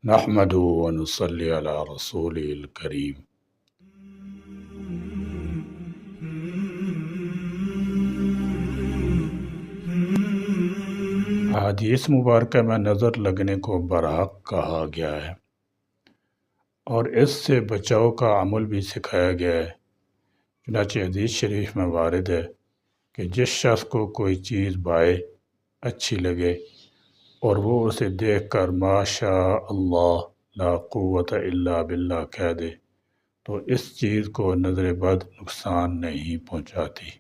نحمدہ و نصلی علی رسولہ الکریم۔ حدیث مبارکہ میں نظر لگنے کو برحق کہا گیا ہے اور اس سے بچاؤ کا عمل بھی سکھایا گیا ہے۔ چنانچہ حدیث شریف میں وارد ہے کہ جس شخص کو کوئی چیز بائے اچھی لگے اور وہ اسے دیکھ کر ما شاء اللہ لا قوت الا باللہ کہہ دے تو اس چیز کو نظر بد نقصان نہیں پہنچاتی،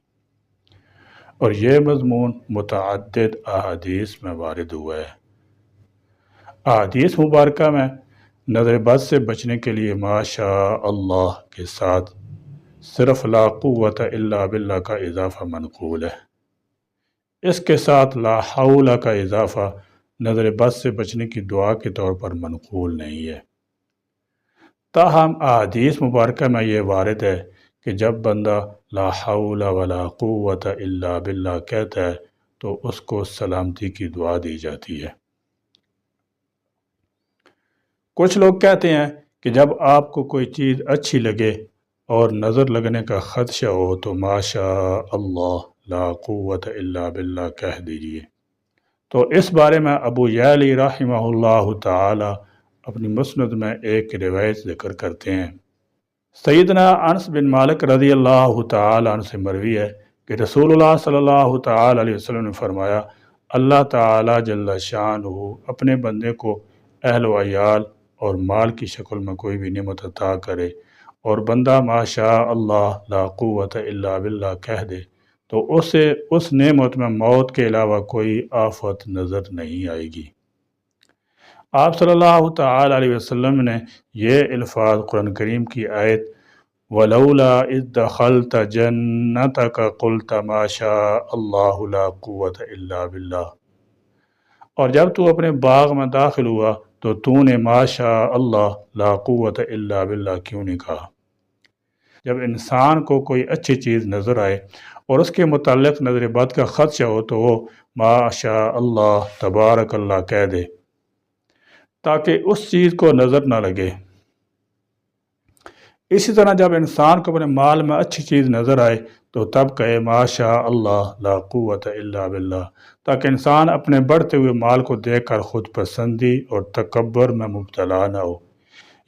اور یہ مضمون متعدد احادیث میں وارد ہوا ہے۔ احادیث مبارکہ میں نظر بد سے بچنے کے لیے ما شاء اللہ کے ساتھ صرف لا قوت الا باللہ کا اضافہ منقول ہے۔ اس کے ساتھ لا حول کا اضافہ نظر بد سے بچنے کی دعا کے طور پر منقول نہیں ہے۔ تاہم احادیث مبارکہ میں یہ وارد ہے کہ جب بندہ لا حول ولا قوت الا باللہ کہتا ہے تو اس کو سلامتی کی دعا دی جاتی ہے۔ کچھ لوگ کہتے ہیں کہ جب آپ کو کوئی چیز اچھی لگے اور نظر لگنے کا خدشہ ہو تو ما شاء اللہ لا قوت الا باللہ کہہ دیجئے۔ تو اس بارے میں ابو یعلی رحمہ اللہ تعالی اپنی مسند میں ایک روایت ذکر کرتے ہیں۔ سیدنا انس بن مالک رضی اللہ تعالی عنہ سے مروی ہے کہ رسول اللہ صلی اللہ تعالی علیہ وسلم نے فرمایا، اللہ تعالی جل شانہ اپنے بندے کو اہل و عیال اور مال کی شکل میں کوئی بھی نعمت عطا کرے اور بندہ ما شاء اللہ لا قوت الا باللہ کہہ دے تو اسے اس نعمت میں موت کے علاوہ کوئی آفت نظر نہیں آئے گی۔ آپ صلی اللہ تعالی علیہ وسلم نے یہ الفاظ قرآن کریم کی آیت وَلَوْلَا إِذْ دَخَلْتَ جَنَّتَكَ قُلْتَ مَا شَاءَ اللَّهُ لَا قُوَّةَ إِلَّا بِاللَّهِ، اور جب تو اپنے باغ میں داخل ہوا تو تو نے ما شاء اللہ لا قوت الا باللہ کیوں نہیں کہا؟ جب انسان کو کوئی اچھی چیز نظر آئے اور اس کے متعلق نظر بد کا خدشہ ہو تو وہ ما شاء اللہ تبارک اللہ کہہ دے تاکہ اس چیز کو نظر نہ لگے۔ اسی طرح جب انسان کو اپنے مال میں اچھی چیز نظر آئے تو تب کہے ما شاء اللہ لا قوت الا باللہ، تاکہ انسان اپنے بڑھتے ہوئے مال کو دیکھ کر خود پسندی اور تکبر میں مبتلا نہ ہو۔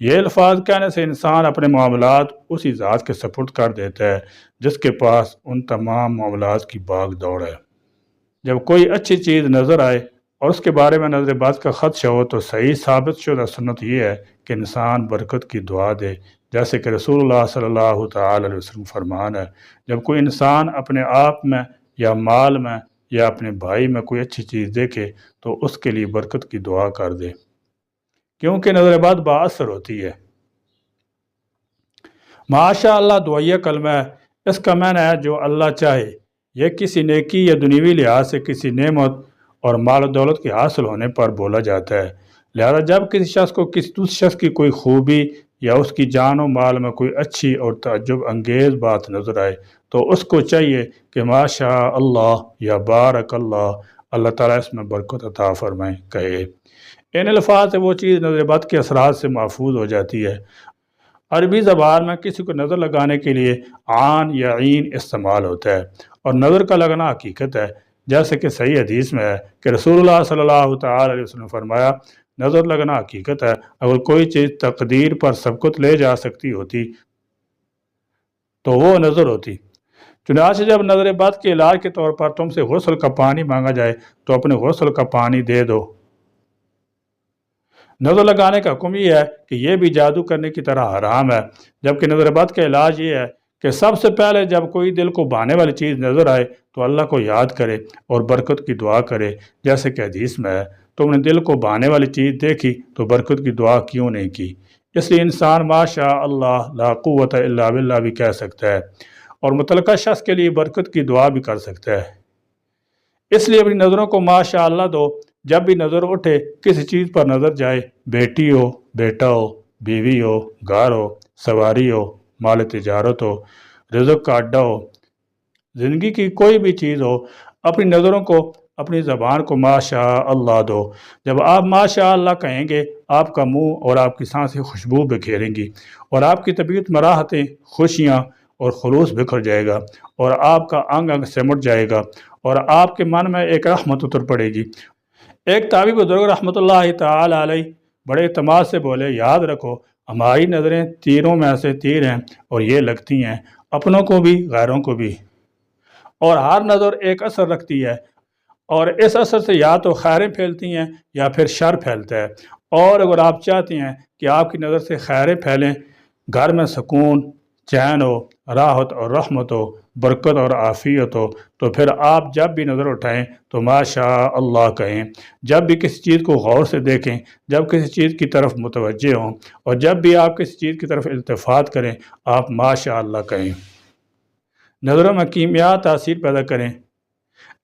یہ الفاظ کہنے سے انسان اپنے معاملات اسی ذات کے سپرد کر دیتا ہے جس کے پاس ان تمام معاملات کی باغ دوڑ ہے۔ جب کوئی اچھی چیز نظر آئے اور اس کے بارے میں نظر بد کا خدشہ ہو تو صحیح ثابت شدہ سنت یہ ہے کہ انسان برکت کی دعا دے، جیسے کہ رسول اللہ صلی اللہ تعالی علیہ وسلم فرمان ہے، جب کوئی انسان اپنے آپ میں یا مال میں یا اپنے بھائی میں کوئی اچھی چیز دیکھے تو اس کے لیے برکت کی دعا کر دے، کیونکہ نظر بد باثر ہوتی ہے۔ ماشاء اللہ دعائیہ کلمہ ہے، اس کا معنی ہے جو اللہ چاہے۔ یہ کسی نیکی یا دنیوی لحاظ سے کسی نعمت اور مال و دولت کے حاصل ہونے پر بولا جاتا ہے۔ لہذا جب کسی شخص کو کسی دوسرے شخص کی کوئی خوبی یا اس کی جان و مال میں کوئی اچھی اور تعجب انگیز بات نظر آئے تو اس کو چاہیے کہ ماشاء اللہ یا بارک اللہ، اللہ تعالیٰ اس میں برکت عطا فرمائے کہے۔ ان الفاظ سے وہ چیز نظر بد کے اثرات سے محفوظ ہو جاتی ہے۔ عربی زبان میں کسی کو نظر لگانے کے لیے عین یا عین استعمال ہوتا ہے، اور نظر کا لگنا حقیقت ہے، جیسے کہ صحیح حدیث میں ہے کہ رسول اللہ صلی اللہ تعالی علیہ وسلم نے فرمایا، نظر لگنا حقیقت ہے، اگر کوئی چیز تقدیر پر سبقت لے جا سکتی ہوتی تو وہ نظر ہوتی۔ چنانچہ جب نظر بد کے علاج کے طور پر تم سے غسل کا پانی مانگا جائے تو اپنے غسل کا پانی دے دو۔ نظر لگانے کا حکم یہ ہے کہ یہ بھی جادو کرنے کی طرح حرام ہے، جبکہ نظر بد کا علاج یہ ہے کہ سب سے پہلے جب کوئی دل کو بھانے والی چیز نظر آئے تو اللہ کو یاد کرے اور برکت کی دعا کرے، جیسے کہ حدیث میں ہے، تم نے دل کو بھانے والی چیز دیکھی تو برکت کی دعا کیوں نہیں کی؟ اس لیے انسان ما شاء اللہ لا قوت الا باللہ بھی کہہ سکتا ہے اور متعلقہ شخص کے لیے برکت کی دعا بھی کر سکتا ہے۔ اس لیے اپنی نظروں کو ماشاء اللہ دو۔ جب بھی نظر اٹھے، کسی چیز پر نظر جائے، بیٹی ہو، بیٹا ہو، بیوی ہو، گھر ہو، سواری ہو، مال تجارت ہو، رزق کا اڈا ہو، زندگی کی کوئی بھی چیز ہو، اپنی نظروں کو، اپنی زبان کو ماشاء اللہ دو۔ جب آپ ماشاء اللہ کہیں گے آپ کا منہ اور آپ کی سانسیں خوشبو بکھیریں گی، اور آپ کی طبیعت میں راحتیں، خوشیاں اور خلوص بکھر جائے گا، اور آپ کا انگ انگ سمٹ جائے گا، اور آپ کے من میں ایک رحمت اتر پڑے گی۔ ایک تابعی بزرگ رحمۃ اللہ تعالی علیہ بڑے اعتماد سے بولے، یاد رکھو ہماری نظریں تیروں میں سے تیر ہیں، اور یہ لگتی ہیں اپنوں کو بھی غیروں کو بھی، اور ہر نظر ایک اثر رکھتی ہے، اور اس اثر سے یا تو خیریں پھیلتی ہیں یا پھر شر پھیلتا ہے۔ اور اگر آپ چاہتے ہیں کہ آپ کی نظر سے خیریں پھیلیں، گھر میں سکون، چین ہو، راحت اور رحمت ہو، برکت اور عافیت ہو، تو پھر آپ جب بھی نظر اٹھائیں تو ماشاء اللہ کہیں۔ جب بھی کسی چیز کو غور سے دیکھیں، جب کسی چیز کی طرف متوجہ ہوں، اور جب بھی آپ کسی چیز کی طرف التفات کریں، آپ ماشاء اللہ کہیں۔ نظروں میں کیمیا تاثیر پیدا کریں۔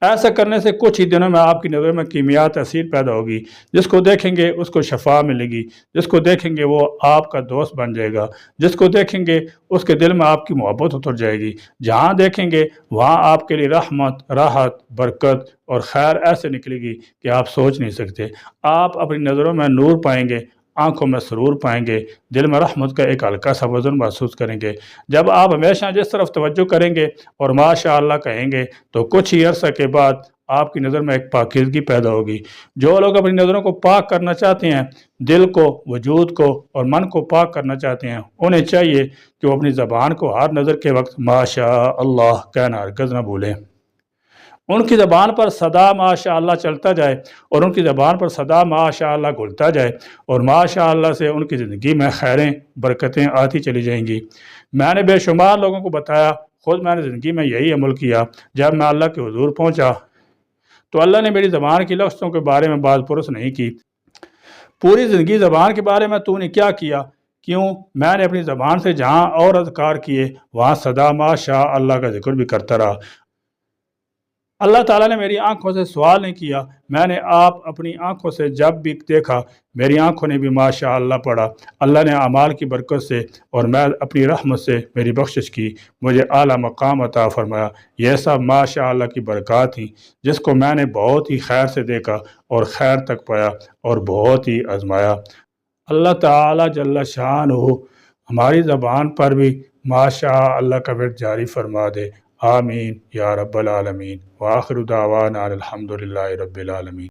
ایسا کرنے سے کچھ ہی دنوں میں آپ کی نظروں میں کیمیا تاثیر پیدا ہوگی۔ جس کو دیکھیں گے اس کو شفا ملے گی، جس کو دیکھیں گے وہ آپ کا دوست بن جائے گا، جس کو دیکھیں گے اس کے دل میں آپ کی محبت اتر جائے گی۔ جہاں دیکھیں گے وہاں آپ کے لیے رحمت، راحت، برکت اور خیر ایسے نکلے گی کہ آپ سوچ نہیں سکتے۔ آپ اپنی نظروں میں نور پائیں گے، آنکھوں میں سرور پائیں گے، دل میں رحمت کا ایک ہلکا سا وزن محسوس کریں گے۔ جب آپ ہمیشہ جس طرف توجہ کریں گے اور ماشاء اللہ کہیں گے تو کچھ ہی عرصہ کے بعد آپ کی نظر میں ایک پاکیزگی پیدا ہوگی۔ جو لوگ اپنی نظروں کو پاک کرنا چاہتے ہیں، دل کو، وجود کو اور من کو پاک کرنا چاہتے ہیں، انہیں چاہیے کہ وہ اپنی زبان کو ہر نظر کے وقت ماشاء اللہ کہنا ہرگز نہ بھولیں۔ ان کی زبان پر صدا ماشاء اللہ چلتا جائے، اور ان کی زبان پر صدا ماشاء اللہ گھلتا جائے، اور ماشاء اللہ سے ان کی زندگی میں خیریں، برکتیں آتی چلی جائیں گی۔ میں نے بے شمار لوگوں کو بتایا، خود میں نے زندگی میں یہی عمل کیا۔ جب میں اللہ کے حضور پہنچا تو اللہ نے میری زبان کی لفظوں کے بارے میں بات پرس نہیں کی۔ پوری زندگی زبان کے بارے میں تو نے کیا کیا؟ کیوں؟ میں نے اپنی زبان سے جہاں اور اذکار کیے وہاں صدا ماشاء اللہ کا ذکر بھی کرتا رہا۔ اللہ تعالیٰ نے میری آنکھوں سے سوال نہیں کیا، میں نے آپ اپنی آنکھوں سے جب بھی دیکھا میری آنکھوں نے بھی ماشاء اللہ پڑھا۔ اللہ نے اعمال کی برکت سے اور میں اپنی رحمت سے میری بخشش کی، مجھے اعلیٰ مقام عطا فرمایا۔ یہ سب ماشاء اللہ کی برکات تھیں جس کو میں نے بہت ہی خیر سے دیکھا اور خیر تک پایا اور بہت ہی آزمایا۔ اللہ تعالیٰ جل شانہ ہماری زبان پر بھی ماشاء اللہ کا ورد جاری فرما دے۔ آمین یا رب العالمین، وآخر دعوانا الحمدللہ رب العالمین۔